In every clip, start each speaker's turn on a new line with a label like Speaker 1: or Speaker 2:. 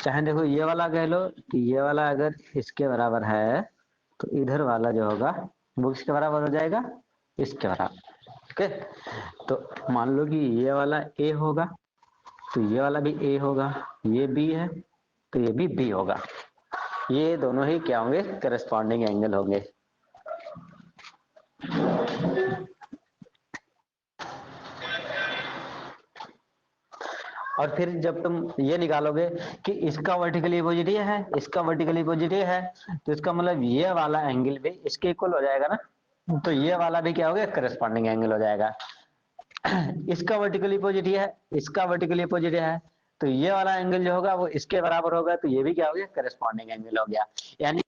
Speaker 1: चाहे देखो ये वाला कह लो कि ये वाला अगर इसके बराबर है तो इधर वाला जो होगा वो किसके बराबर हो जाएगा, इसके बराबर। ओके, तो मान लो कि ये वाला ए होगा तो ये वाला भी ए होगा, ये बी है तो ये भी बी होगा। ये दोनों ही क्या होंगे, करस्पॉन्डिंग एंगल होंगे। और फिर जब तुम ये निकालोगे कि इसका वर्टिकली पॉजिटिव है, इसका वर्टिकली पॉजिटिव है, तो इसका मतलब ये वाला एंगल भी इसके इक्वल हो जाएगा ना, तो ये वाला भी क्या हो गया, करस्पॉन्डिंग एंगल हो जाएगा। इसका वर्टिकली पॉजिटिव है, इसका वर्टिकली पॉजिटिव है, तो ये वाला एंगल जो होगा वो इसके बराबर होगा, तो ये भी क्या हो गया, करस्पॉन्डिंग एंगल हो गया। यानी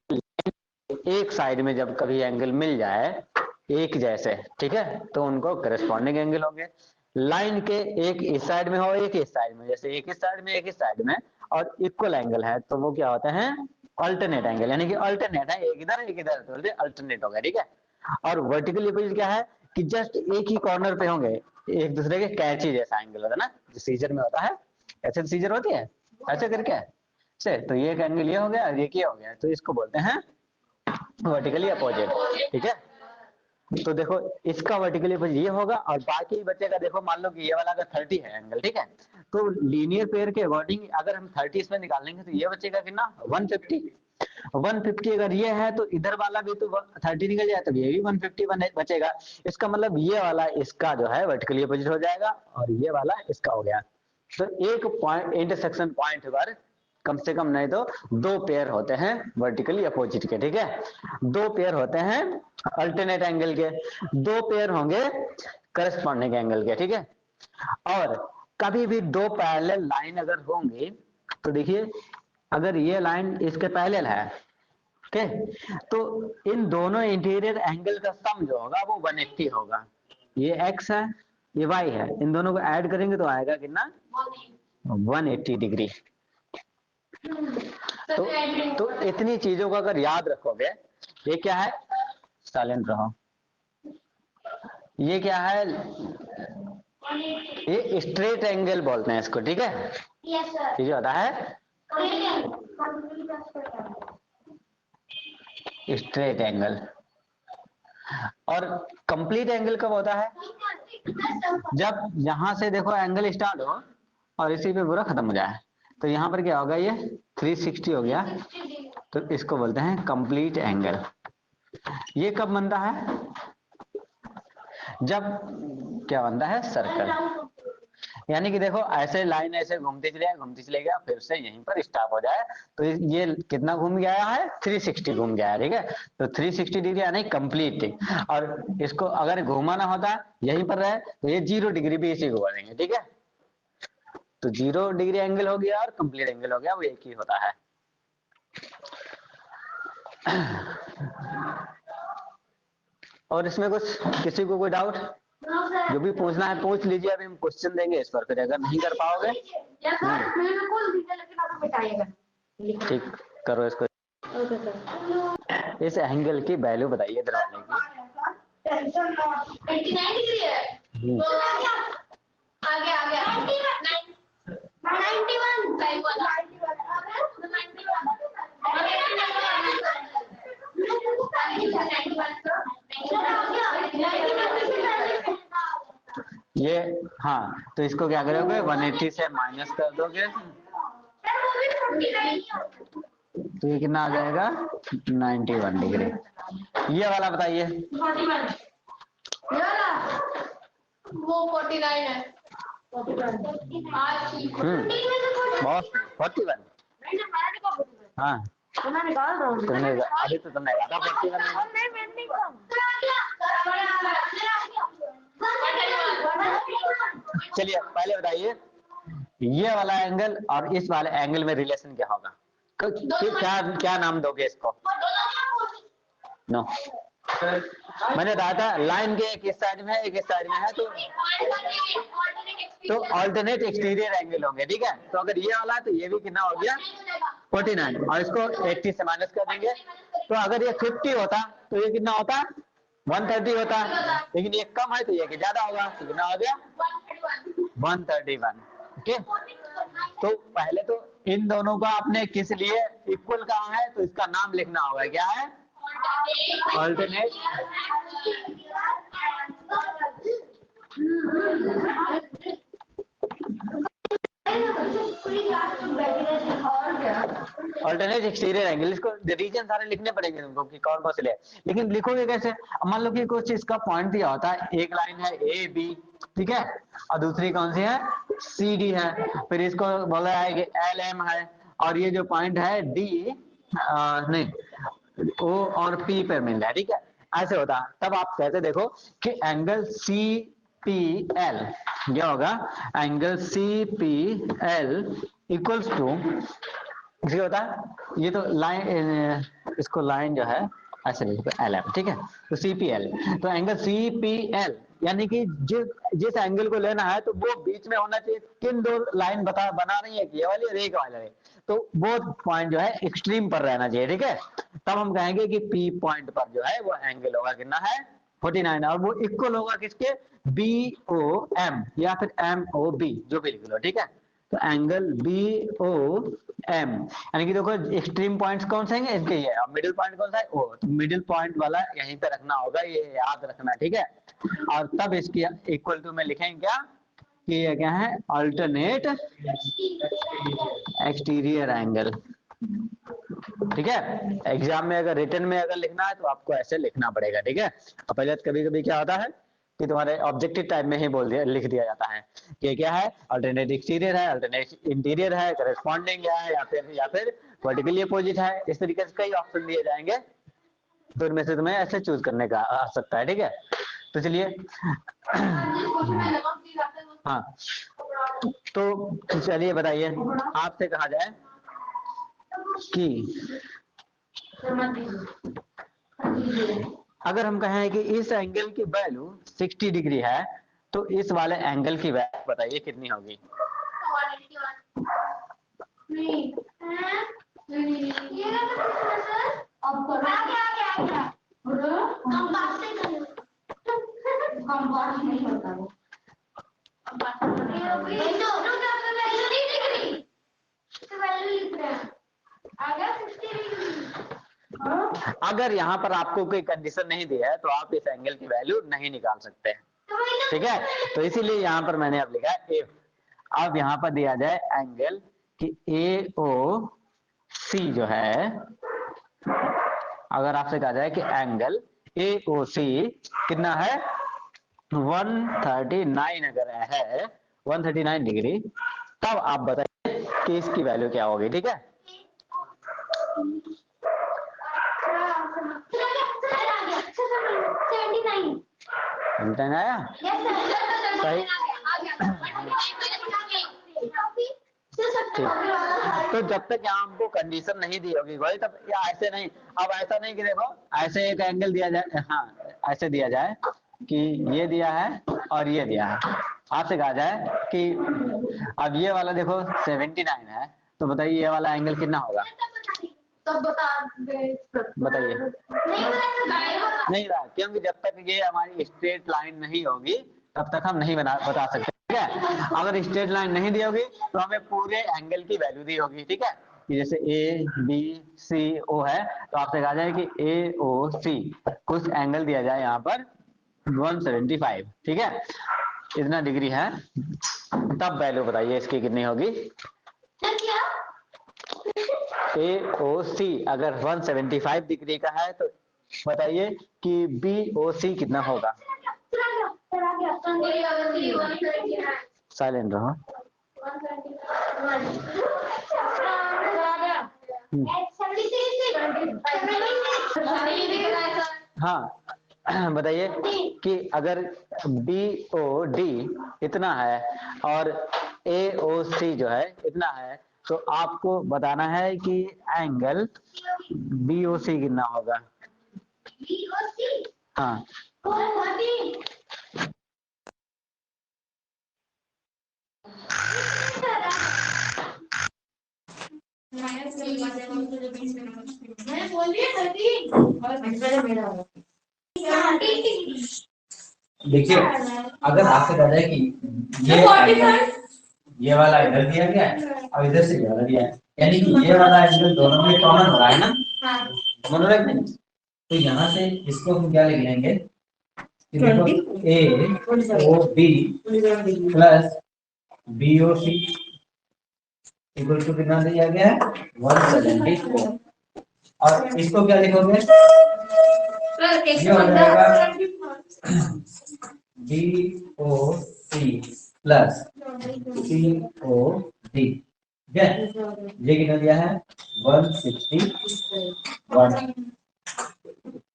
Speaker 1: एक साइड में जब कभी एंगल मिल जाए एक जैसे, ठीक है, तो उनको करस्पॉन्डिंग एंगल होंगे। लाइन के एक इस साइड में हो एक इस साइड में, जैसे एक इस साइड में एक इस साइड में और इक्वल एंगल है, तो वो क्या होते हैं, अल्टरनेट एंगल। यानी कि अल्टरनेट है, एक इधर एक इधर, तो अल्टरनेट हो गया, ठीक है। और वर्टिकल अपोजिट क्या है कि जस्ट एक ही कॉर्नर पे होंगे, एक दूसरे के कैची जैसा एंगल होता है ना, जो सीजर में होता है, ऐसे सीजर होती है ऐसे करके से, तो ये एक एंगल ये हो गया और ये क्या हो गया, तो इसको बोलते हैं वर्टिकली अपोजिट, ठीक है। तो देखो इसका वर्टिकली अपोजिट ये होगा और बाकी बचेगा, देखो मान लो कि ये वाला अगर 30 है एंगल, ठीक है, तो लीनियर पेयर के अकॉर्डिंग अगर हम 30 इसमें निकालेंगे तो ये बचेगा कितना, 150। 150 अगर ये है तो इधर वाला भी तो 30 निकल जाए तो ये भी 150 बचेगा। इसका मतलब ये वाला इसका जो है वर्टिकली अपोजिट हो जाएगा और ये वाला इसका हो गया। तो एक पॉइंट इंटरसेक्शन पॉइंट पर कम से कम नहीं तो दो पेयर होते हैं वर्टिकली अपोजिट के, ठीक है, दो पेयर होते हैं अल्टरनेट एंगल के, दो पेयर होंगे करस्पॉन्डिंग एंगल के, ठीक है। और कभी भी दो पैरेलल लाइन अगर होंगे तो देखिए अगर ये लाइन इसके पैरेलल है, ओके, तो इन दोनों इंटीरियर एंगल का सम जो होगा वो 180 होगा। ये x है ये y है, इन दोनों को ऐड करेंगे तो आएगा कितना, 180 डिग्री। तो इतनी चीजों को अगर याद रखोगे, ये क्या है, साइलेंट रहो, ये क्या है, ये स्ट्रेट एंगल बोलते हैं इसको, ठीक है। Yes sir. ये जो होता है स्ट्रेट एंगल। और कंप्लीट एंगल कब होता है, जब यहां से देखो एंगल स्टार्ट हो और इसी पे पूरा खत्म हो जाए, तो यहाँ पर क्या होगा, ये 360 हो गया, तो इसको बोलते हैं कंप्लीट एंगल। ये कब बनता है, जब क्या बनता है, सर्कल। यानी कि देखो ऐसे लाइन ऐसे घूमते चले गया फिर से यहीं पर स्टॉप हो जाए, तो ये कितना घूम गया है, 360 घूम गया है, ठीक है। तो 360 डिग्री यानी कंप्लीट। और इसको अगर घुमाना होता यहीं पर रहे तो ये 0 डिग्री भी इसी को बोलेंगे, ठीक है। तो 0 डिग्री एंगल हो गया और कंप्लीट एंगल हो गया, वो एक ही होता है। और इसमें कुछ किसी को कोई डाउट, जो भी पूछना है पूछ लीजिए, अभी हम क्वेश्चन देंगे इस पर, फिर अगर नहीं कर पाओगे ठीक करो इसको। इस एंगल की वैल्यू बताइए दरवाजे की। आगे आगे 91 ये, हाँ, तो इसको क्या करोगे, 180 से माइनस कर दोगे तो ये कितना आ जाएगा, 91 डिग्री। ये वाला बताइए, वो 49 है। बहुत 41। हाँ तुमने अभी तो तुमने कहा था 41। चलिए पहले बताइए ये वाला एंगल और इस वाले एंगल में रिलेशन क्या होगा, क्या क्या नाम दोगे इसको, नो मैंने बताया था लाइन के एक इस साइड में है एक इस साइड में है, तो अल्टरनेट एक्सटीरियर एंगल होंगे, ठीक है। तो अगर ये वाला है तो ये भी कितना हो गया 49 और इसको 80 से माइनस कर देंगे, तो अगर ये 50 होता तो ये कितना होता 130 होता, लेकिन ये कम है तो ये ज्यादा होगा, तो कितना हो गया 131। ओके, तो पहले तो इन दोनों का आपने किस लिए इक्वल कहा है, तो इसका नाम लिखना होगा, क्या है, ऑल्टरनेट। ऑल्टरनेट एक्सटीरियर एंगल, इसको रीजन सारे लिखने पड़ेंगे तुमको कि कौन कौन से ले, लेकिन लिखोगे कैसे। मान लो कि कुछ इसका पॉइंट दिया होता है, एक लाइन है ए बी, ठीक है, और दूसरी कौन सी है, सी डी है, फिर इसको बोला है कि एल एम है, और ये जो पॉइंट है डी नहीं ओ और पी पर मिल रहा है, ठीक है, ऐसे होता है। तब आप कहते देखो कि एंगल सी पी एल, क्या होगा, angle C P L equals to, इसे होता है, ये तो लाइन, इसको लाइन जो है ऐसे लिखो एल एम, ठीक है, तो सी पी एल, तो एंगल सी पी एल यानी कि जिस एंगल को लेना है तो वो बीच में होना चाहिए, किन दो लाइन बना रही है, ये वाली और एक वाली, तो वो पॉइंट जो है एक्सट्रीम पर रहना चाहिए, ठीक है। तब हम कहेंगे कि पी पॉइंट पर जो है वो एंगल होगा कितना है 49, और वो इक्वल होगा किसके, बी ओ एम या फिर एम ओ बी, जो भी लिख लो, ठीक है। तो एंगल बी ओ एम, यानी कि देखो एक्सट्रीम पॉइंट्स कौन से हैं इसके, ये मिडिल पॉइंट कौन सा है, ओ, तो मिडिल पॉइंट वाला यहीं पे रखना होगा, ये याद रखना, ठीक है। और तब इसकी इक्वल टू में लिखेंगे क्या, कि ये क्या है, अल्टरनेट एक्सटीरियर एंगल, ठीक है। एग्जाम में अगर रिटन में अगर लिखना है तो आपको ऐसे लिखना पड़ेगा, ठीक है। और पहले कभी कभी क्या होता है कि तुम्हारे ऑब्जेक्टिव टाइप में ही लिख दिया जाता है कि क्या है, अल्टरनेट एक्सटीरियर है, अल्टरनेट इंटीरियर है, करस्पॉन्डिंग है, या फिर वर्टिकली अपोजिट है, इस तरीके से कई ऑप्शन दिए जाएंगे, तो इनमें से तुम्हें ऐसे चूज करने का आ सकता है, ठीक है। तो चलिए हाँ, तो चलिए बताइए, आपसे कहा जाए कि अगर हम कहें कि इस एंगल की वैल्यू 60 डिग्री है, तो इस वाले एंगल की वैल्यू बताइए कितनी होगी। अगर यहाँ पर आपको कोई कंडीशन नहीं दिया है तो आप इस एंगल की वैल्यू नहीं निकाल सकते हैं, ठीक है। तो इसीलिए यहाँ पर मैंने अब लिखा है एफ। अब यहाँ पर दिया जाए एंगल कि ए ओ सी जो है, अगर आपसे कहा जाए कि एंगल ए ओ सी कितना है 139 अगर है 139 डिग्री, तब आप बताइए कि इसकी वैल्यू क्या होगी, ठीक है। आया सही, तो जब तक यहाँ हमको कंडीशन नहीं दी होगी भाई, तब या ऐसे नहीं, अब ऐसा नहीं कि देखो ऐसे एक एंगल दिया जाए, हाँ ऐसे दिया जाए कि ये दिया है और ये दिया है, आपसे कहा जाए कि अब ये वाला देखो 79 है, तो बताइए ये वाला एंगल कितना होगा, बताइए। नहीं रहा, क्योंकि जब तक ये हमारी स्ट्रेट लाइन नहीं होगी तब तक हम नहीं बता सकते, ठीक है। अगर स्ट्रेट लाइन नहीं दी होगी तो हमें पूरे एंगल की वैल्यू दी होगी, ठीक है, कि जैसे ए बी सी ओ है, तो आपसे कहा जाए कि ए ओ सी कुछ एंगल दिया जाए यहाँ पर 175, ठीक है, इतना डिग्री है, तब वैल्यू बताइए इसकी कितनी होगी। ए ओ सी अगर 175 डिग्री का है तो बताइए कि बी ओ सी कितना होगा। साइलेंट रहो। हाँ बताइए कि अगर बी ओ डी इतना है और ए ओ सी जो है इतना है, तो आपको बताना है कि एंगल बी ओ सी कितना होगा। हाँ
Speaker 2: देखिए, अगर आपसे कहा जाए कि ये
Speaker 1: ये वाला इधर दिया गया है और इधर से ये वाला दिया है, यानी कि ये वाला एंगल दोनों में कॉमन हो रहा है ना, कॉमन हो रहा है कि नहीं? तो यहाँ से इसको हम क्या लिख लेंगे कि देखो A O B plus B O C equal to कितना दिया गया है 174, और इसको क्या लिखोगे ये हो जाएगा बी ओ सी प्लस सी ओ डी, ठीक है, ये कितना दिया है 161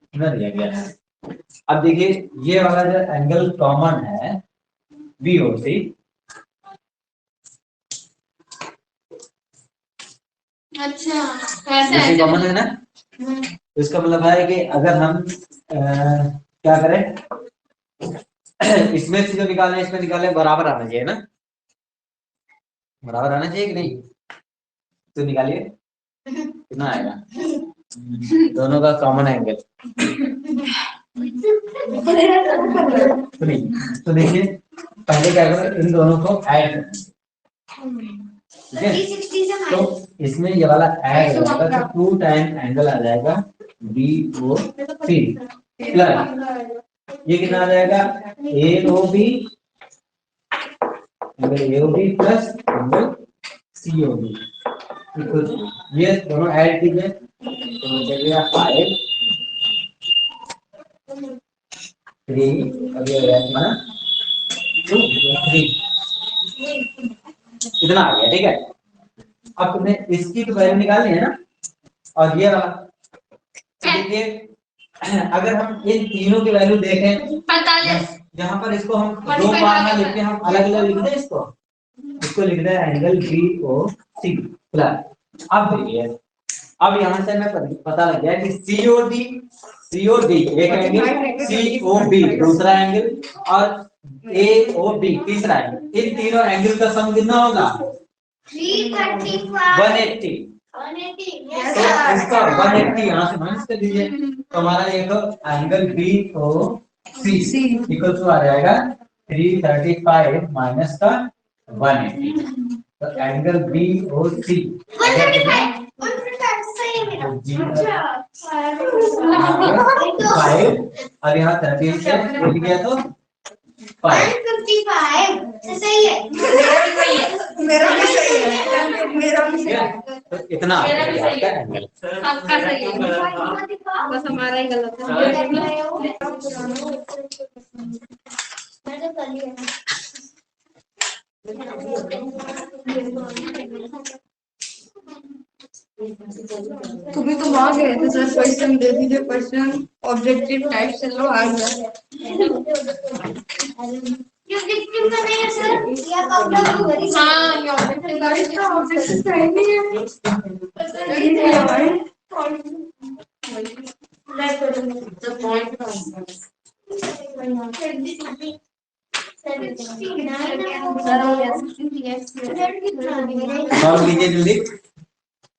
Speaker 1: कितना दिया गया है। अब देखिए ये वाला जो एंगल कॉमन है बी ओ सी,
Speaker 2: अच्छा ऐसा है
Speaker 1: कॉमन है ना, तो इसका मतलब है कि अगर हम क्या करें इसमें से जो निकाले इसमें निकाले बराबर आना चाहिए ना, बराबर आना चाहिए कि नहीं, तो निकालिए कितना आएगा दोनों का कॉमन एंगल। तो देखिए पहले क्या करें इन दोनों को ऐड करें, ठीक है, तो इसमें ये वाला ऐड हो जाएगा तो 2 टाइम एंगल आ जाएगा बी ओ सी प्लस ये कितना आ जाएगा A O B angle A O B plus angle C O B, ये दोनों ऐड कीजिए तो चलिए 5 3 अब ये हो जाएगा 2 3 इतना आ गया, ठीक है। अब तुमने इसकी तो वैल्यू निकालनी है ना, और ये वाला देखिए अगर हम इन तीनों की वैल्यू देखें 45, यहाँ पर इसको हम दो बार ना लिख के हम अलग अलग लिख दें, इसको लिख दें angle B O C plus. अब देखिए अब यहाँ से हमें पता लग गया कि सी ओ डी एक एंगल, सी ओ बी दूसरा एंगल और ए ओ बी तीसरा एंगल, इन तीनों एंगल का सम कितना होगा 180। तो इसका 180 यहाँ से माइनस कर दीजिए तो हमारा एक angle B O C equal to आ जाएगा 335 माइनस का 180, तो एंगल बी ओ सी 5 और यहाँ 13 से मिल गया तो
Speaker 2: 155 सही है, मेरा भी सही है, मेरा भी सही है,
Speaker 1: तो इतना
Speaker 2: मेरा भी सही है,
Speaker 1: एंगल
Speaker 2: आपका सही है, बस हमारा ही गलत है। कभी तो वहाँ गए थे सर, क्वेश्चन दे दीजिए, क्वेश्चन ऑब्जेक्टिव टाइप से लो आ गया। ऑब्जेक्टिव का नहीं है सर, या कॉम्प्लेक्स हां ये ऑब्जेक्टिव का है नहीं है लाइक करूंगा द पॉइंट
Speaker 1: सॉल्व कीजिए जल्दी।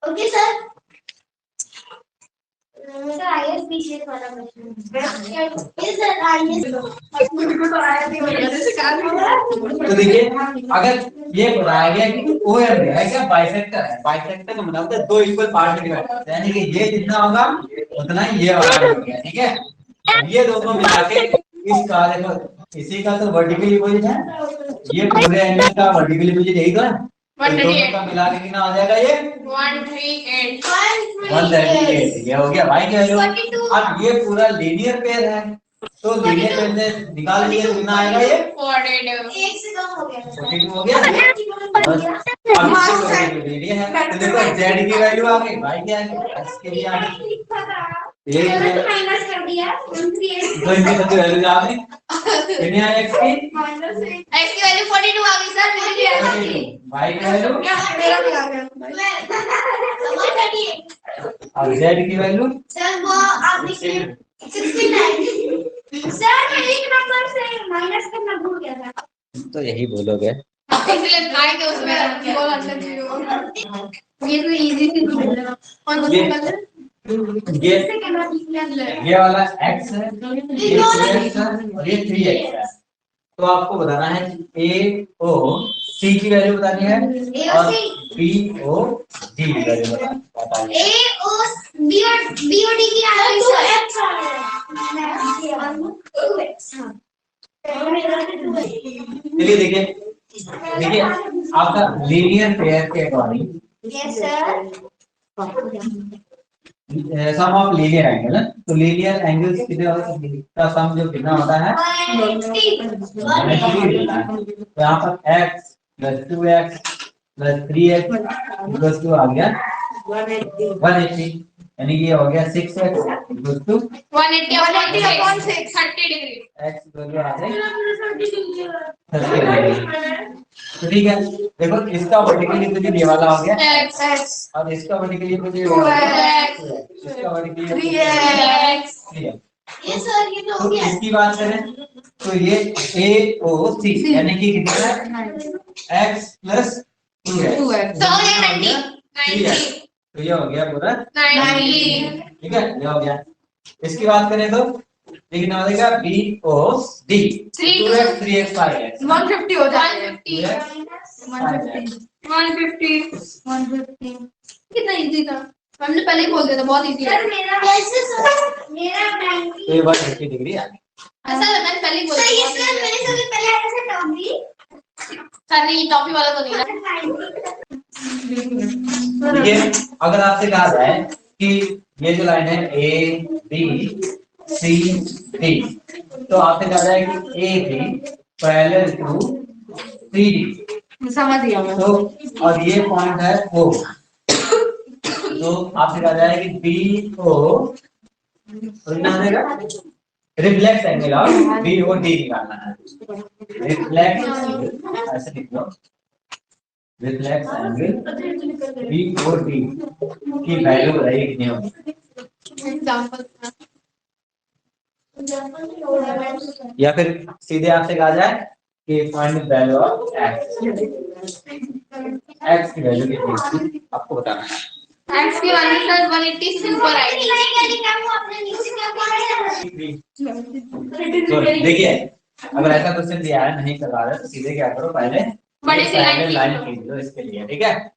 Speaker 2: ओके सर, सर आईएस पीछे वाला क्वेश्चन ये सर आईएस मुझको तो आया नहीं, वजह से काम
Speaker 1: तो देखिए अगर ये बताया गया कि OM है क्या बाइसेक्टर है, बाइसेक्टर का मतलब है दो इक्वल पार्ट में डिवाइड करते हैं, यानी कि ये जितना होगा उतना ही ये वाला हो गया, ठीक है। ये दोनों मिला के इसका देखो इसी का तो वर्टिकली अपोजिट है, ये पूरे एंगल का वर्टिकली अपोजिट यही तो है, दोनों का मिला के कितना आ जाएगा ये 138 ये हो गया भाई की वैल्यू। अब ये पूरा लीनियर पेयर है तो लीनियर पेयर से निकाल लिए कितना आएगा ये
Speaker 2: 1 से कम हो गया,
Speaker 1: 42 हो गया। बस अब इसको दे दिया है तो देखो z की वैल्यू आ गई, y क्या है x के लिए आ गई, ये
Speaker 2: माइनस कर दिया 138
Speaker 1: तो इनकी सबकी वैल्यू आ गई कितनी आई x की
Speaker 2: वैल्यू 42 आ गई सर, मुझे भी आ गई,
Speaker 1: y की वैल्यू
Speaker 2: मेरा भी आ गया समझ रही है।
Speaker 1: और z की वैल्यू
Speaker 2: सर वो आप देखिए 69 सर मैं एक नंबर से माइनस करना भूल गया था,
Speaker 1: तो यही बोलोगे
Speaker 2: इसलिए खाएंगे उसमें बहुत अच्छा चीज होगा, ये तो इजी थी कौन सा कलर
Speaker 1: ये वाला x है, ये 2x है और ये 3x है, तो आपको बताना है कि a o c
Speaker 3: सी की वैल्यू बतानी है
Speaker 2: A
Speaker 3: और
Speaker 2: और C
Speaker 3: बी ओ डी की वैल्यू बतानी है।
Speaker 2: A O B और D की आ गई
Speaker 3: चलिए देखिए देखिए आपका लीनियर पेयर के according
Speaker 2: yes sir
Speaker 3: sum of linear angle है, तो लीनियर एंगल्स कितने का सम जो कितना होता है 180 देता है। तो यहाँ पर x + 2x + 3x = आ गया 180, यानी कि ये हो गया 6x =
Speaker 2: 180 upon 6 30 डिग्री
Speaker 3: x = आ गई 30 डिग्री। तो ठीक है, देखो इसका वर्टिकली पोजीशन ये वाला हो गया
Speaker 2: x
Speaker 3: और इसका वर्टिकली पोजीशन इसका वर्टिकली
Speaker 2: 3x
Speaker 3: 3x।
Speaker 2: ये सर ये तो हो
Speaker 3: तो
Speaker 2: गया
Speaker 3: इसकी बात करें तो ये AOC यानी कि कितना है x + 2x
Speaker 2: तो हो गया 90
Speaker 3: तो ये हो गया पूरा
Speaker 2: 90
Speaker 3: ठीक है, ये हो गया। इसकी बात करें तो ये कितना हो जाएगा BOD 2x 3x 5x
Speaker 2: 150 हो जाएगा
Speaker 3: 150
Speaker 2: 150 कितना इजी था हमने पहले ही बोल दिया था बहुत इजी है मेरा बैंक
Speaker 3: तो ये 180 डिग्री आ गया।
Speaker 2: ऐसा मैंने पहले ही बोल दिया सर मैंने सबसे पहले ऐसे टॉपी सर नहीं टॉपी वाला तो नहीं रहा
Speaker 3: देखिए अगर आपसे कहा जाए कि ये जो लाइन है A B C D, तो आपसे कहा जाए कि AB पैरेलल टू CD,
Speaker 2: समझ गया मैं
Speaker 3: तो और ये पॉइंट है O, तो आपसे कहा जाए कि BO तो कितना देगा रिफ्लेक्स एंगल ऑफ BOD निकालना है। रिफ्लेक्स ऐसे लिख लो, रिफ्लेक्स एंगल BOD की वैल्यू बताइए कितनी होगी,
Speaker 2: एग्जांपल
Speaker 3: या फिर सीधे आपसे कहा जाए कि find the value of x की वैल्यू कितनी होगी आपको बताना है।
Speaker 2: x की वैल्यू सर 180 सिंपल आएगी
Speaker 3: तो देखिए अगर ऐसा क्वेश्चन दिया है नहीं करवा रहे तो सीधे क्या करो, पहले
Speaker 2: बड़ी सी
Speaker 3: लाइन खींच लो इसके लिए, ठीक है।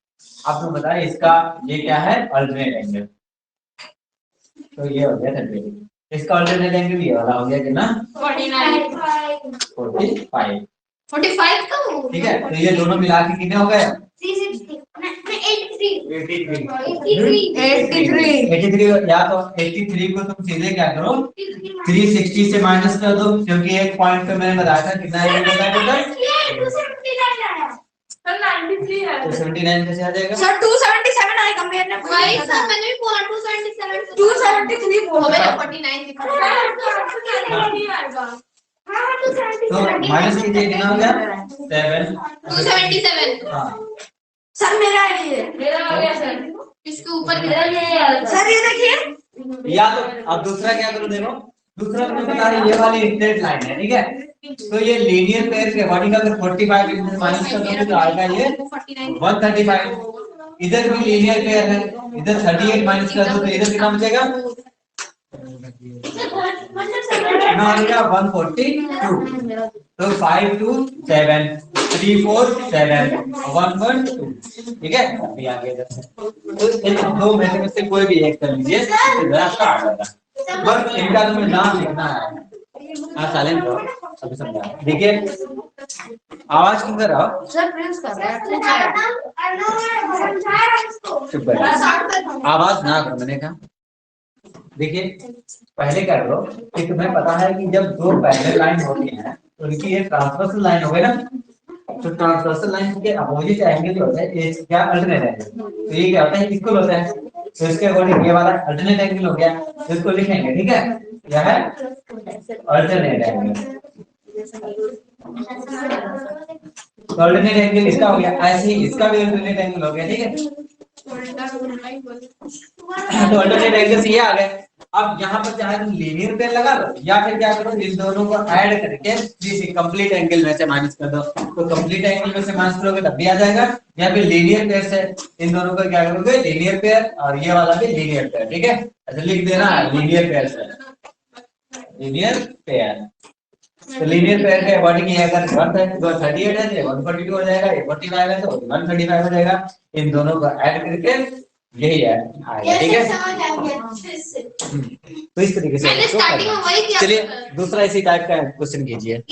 Speaker 3: आपको बताइए इसका ये क्या है अल्टरनेट एंगल, तो ये हो गया 30, इसका अल्टरनेट एंगल ये वाला हो गया कितना 45,
Speaker 2: 45 का
Speaker 3: ठीक है। तो ये दोनों मिला के कितने हो गए 83, या तो 83 को तुम सीधे क्या करो 360 से माइनस कर दो, क्योंकि एक पॉइंट पे मैंने बताया था कितना है तो 79 कैसे आ जाएगा
Speaker 2: सर 277 आएगा मैंने वही सर मैंने भी बोला 277 बोला मैंने 49 दिखा
Speaker 3: तो माइनस कीजिए कितना हो गया 7
Speaker 2: 277
Speaker 3: हाँ
Speaker 2: सर मेरा हो गया सर इसके ऊपर सर ये देखिए
Speaker 3: या तो अब दूसरा क्या करो, देखो दूसरा तुम्हें बता रही ये वाली स्ट्रेट लाइन है, ठीक है। तो ये लीनियर पेयर के अकॉर्डिंग अगर 45 इनमें माइनस कर दोगे तो आएगा ये 135, इधर भी लीनियर पेयर है, इधर 38 माइनस कर दो तो इधर कितना बचेगा कितना आएगा 142, तो 5 2 7 3 4 7 1 1 2, ठीक है। अभी आगे तो इन दो में से कोई भी एक कर लीजिए तो इधर आपका आ जाएगा, बस इनका तुम्हें नाम लिखना है। हाँ साइलेंट रहो अभी समझा, देखिए आवाज क्यों कर रहा हो
Speaker 2: सर प्रिंस कर रहा है
Speaker 3: चुप कर आवाज ना करो, मैंने कहा देखिए पहले कर लो कि तुम्हें पता है कि जब दो पैरेलल लाइन होती हैं तो उनकी एक ट्रांसवर्सल लाइन हो गई ना, तो ट्रांसवर्सल लाइन के अपोजिट एंगल जो होता है ये क्या अल्टरनेट एंगल, तो ये क्या होता है इक्वल होता है, तो इसके अकॉर्डिंग ये वाला अल्टरनेट एंगल हो गया, तो इसको लिखेंगे, ठीक है। क्या है अल्टरनेट एंगल, तो अल्टरनेट एंगल इसका हो गया, ऐसे ही इसका भी अल्टरनेट एंगल हो गया, ठीक है। तो अल्टरनेट एंगल से ये आ गए। अब यहाँ पर चाहे तुम लीनियर पेयर लगा लो या फिर क्या करो इन दोनों को ऐड करके किसी कंप्लीट एंगल में से माइनस कर दो, तो कंप्लीट एंगल में से माइनस करोगे तब भी आ जाएगा, या फिर लीनियर पेयर से इन दोनों को क्या करोगे लीनियर पेयर और ये वाला भी लीनियर पेयर, ठीक है। ऐसे लिख देना लीनियर पेयर से लीनियर पेयर, तो लीनियर पेयर के अकॉर्डिंग ये अगर 138 है तो 142 हो जाएगा, 45 है तो 135 हो जाएगा। इन दोनों को ऐड करके यही है आएगा, ठीक है।
Speaker 2: समझ आ गया अच्छे से।
Speaker 3: तो इस तरीके से
Speaker 2: मैंने
Speaker 3: इसको
Speaker 2: स्टार्टिंग में
Speaker 3: करना।
Speaker 2: वही किया
Speaker 3: चलिए
Speaker 2: था।
Speaker 3: दूसरा इसी टाइप का क्वेश्चन कीजिए।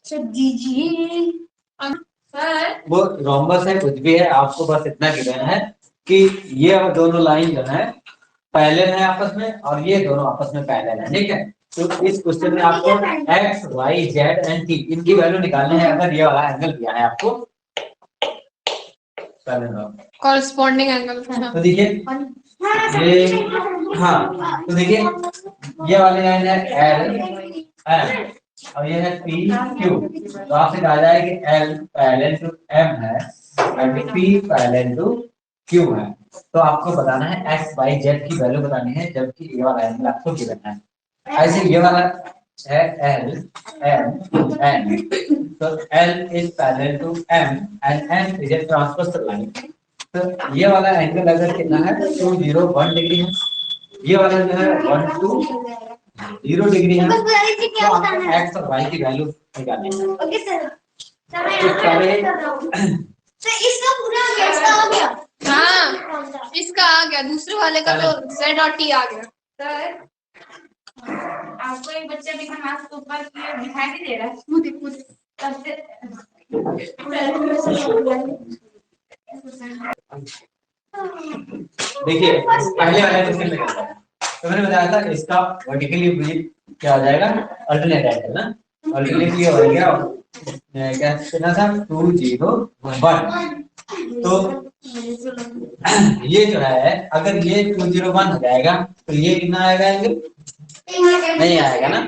Speaker 2: जी सर
Speaker 3: वो रोम्बस है कुछ भी है, आपको बस इतना गिवन है कि ये दोनों लाइन जो है पैरेलल है आपस में, और ये दोनों आपस में पैरेलल है, ठीक है। तो इस क्वेश्चन में आपको x, y, z and t इनकी वैल्यू निकालनी है। अगर ये वाला एंगल दिया है आपको
Speaker 4: कॉरेस्पॉन्डिंग एंगल
Speaker 3: तो देखिए ये, हाँ तो देखिए ये वाली लाइन है L M और ये है P Q। तो आपसे कहा जाए कि L पैरेलल टू M है और P पैरेलल टू Q है। तो आपको बताना है x, y, z की वैल्यू बतानी है, जबकि ये वाला एंगल आपको गिवन है। ऐसे ये वाला है L M N, तो L is parallel to M and M is a transversal line। तो ये वाला एंगल अगर कितना है 201 डिग्री है, ये वाला जो है 120 डिग्री है। तो आपको x और y की वैल्यू निकालनी है।
Speaker 2: ओके सर
Speaker 3: तो सारे
Speaker 2: सर इसका पूरा कैसा आ गया?
Speaker 4: हाँ इसका आ गया, दूसरे वाले का तो z और t आ गया।
Speaker 2: सर आपको एक बच्चा दिखा मास्क के ऊपर दिखाई नहीं दे रहा है, खुद तब से
Speaker 3: देखिए पहले वाले क्वेश्चन में क्या था, तो मैंने बताया था इसका वर्टिकली क्या हो जाएगा, अल्टरनेट एंगल ना। अल्टरनेट ये हो गया क्या कितना था 201। तो ये जो है अगर ये 201 हो जाएगा तो ये कितना आएगा एंगल, नहीं आएगा ना।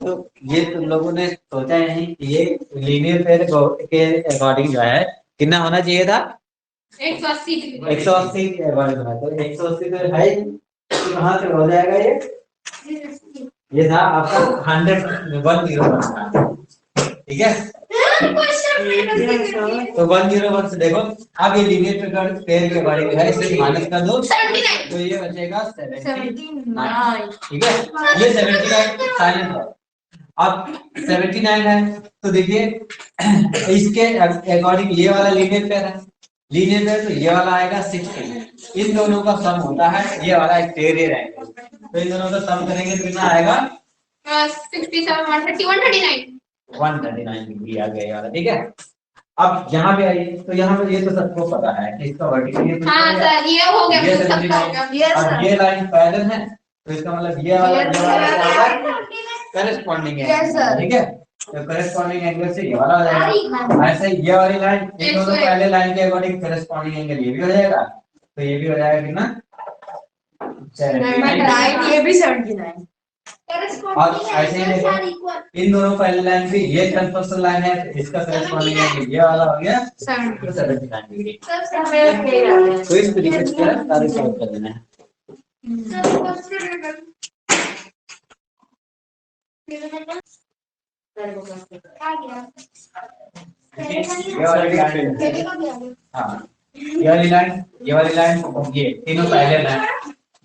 Speaker 3: तो ये तुम लोगों ने सोचा नहीं कि ये लीनियर पेयर के अकॉर्डिंग जो है कितना होना चाहिए था
Speaker 4: 180
Speaker 3: 180 के अकॉर्डिंग होना। तो 180 तो है ही, तो कहाँ से हो जाएगा ये था आपका 101 ठीक है। तो 101 से देखो अब ये लीनियर पेयर के अकॉर्डिंग है, इसलिए माइनस कर दो तो ये बचेगा 79, ठीक है। ये 79 साइलेंट है। अब 79 है तो देखिए इसके अकॉर्डिंग ये वाला लीनियर पेयर है, लीनियर पेयर तो ये वाला आएगा 60। इन दोनों का सम होता है ये वाला एक्सटीरियर एंगल। तो इन दोनों का सम करेंगे तो कितना आएगा
Speaker 4: 67 130 139
Speaker 3: 139 डिग्री आ गया ये वाला, ठीक है। अब यहाँ पे आइए तो यहाँ पे ये तो सबको पता है कि इसका वर्टिकल
Speaker 4: हाँ सर ये हो गया,
Speaker 3: ये
Speaker 4: मुझे सबका हो गया।
Speaker 3: अब ये लाइन पैरेलल है तो इसका मतलब ये वाला करस्पॉन्डिंग है, ठीक है। तो करस्पॉन्डिंग एंगल से ये वाला हो जाएगा। ऐसे ही ये वाली लाइन इन दोनों पहले लाइन के अकॉर्डिंग करस्पॉन्डिंग एंगल ये भी हो जाएगा, तो ये भी हो जाएगा कितना 79।
Speaker 2: ये भी 79
Speaker 3: और ऐसे ही देखो इन दोनों पहले लाइन पे ये ट्रांसवर्सल लाइन है तो इसका करस्पॉन्डिंग एंगल ये वाला हो गया 79 डिग्री। तो इस तरीके से सारे सॉल्व कर देना है। ये वाली लाइन, हाँ ये वाली लाइन और ये तीनों पैरेलल है।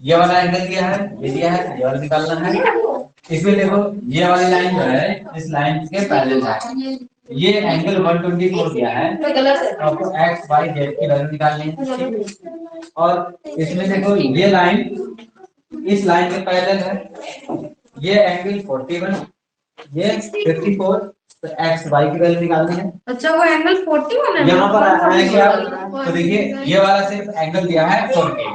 Speaker 3: ये वाला एंगल दिया है, ये दिया है, ये वाला निकालना है। इसमें देखो ये वाली लाइन जो है इस लाइन के पैरेलल है, ये एंगल 124 दिया है, आपको x y z की वैल्यू निकालनी है। और इसमें देखो ये लाइन इस लाइन के पैरेलल है, ये एंगल 41 ये 54, तो x y की वैल्यू निकालनी है।
Speaker 2: अच्छा वो एंगल 41 है
Speaker 3: यहाँ पर आया क्या, तो देखिए ये वाला सिर्फ एंगल दिया है 40,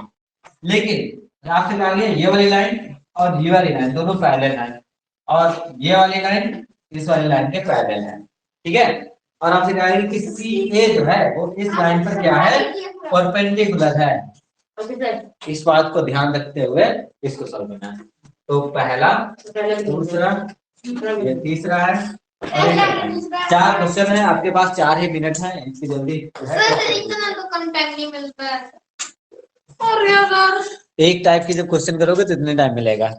Speaker 3: लेकिन आपसे कहा गया ये वाली लाइन और ये वाली लाइन दोनों पैरेलल है, और ये वाली लाइन इस वाली लाइन के पैरेलल है, ठीक है। और आपसे कहा गया कि CA जो है वो इस लाइन पर क्या है परपेंडिकुलर है। इस बात को ध्यान रखते हुए इसको सॉल्व करना है। तो पहला, दूसरा, ये तीसरा है और ये 4 क्वेश्चन है आपके पास, 4 ही मिनट है, इसकी जल्दी
Speaker 4: सर इतना तो कम टाइम नहीं मिलता है। और यार
Speaker 3: एक टाइप की जब क्वेश्चन करोगे तो इतने टाइम मिलेगा।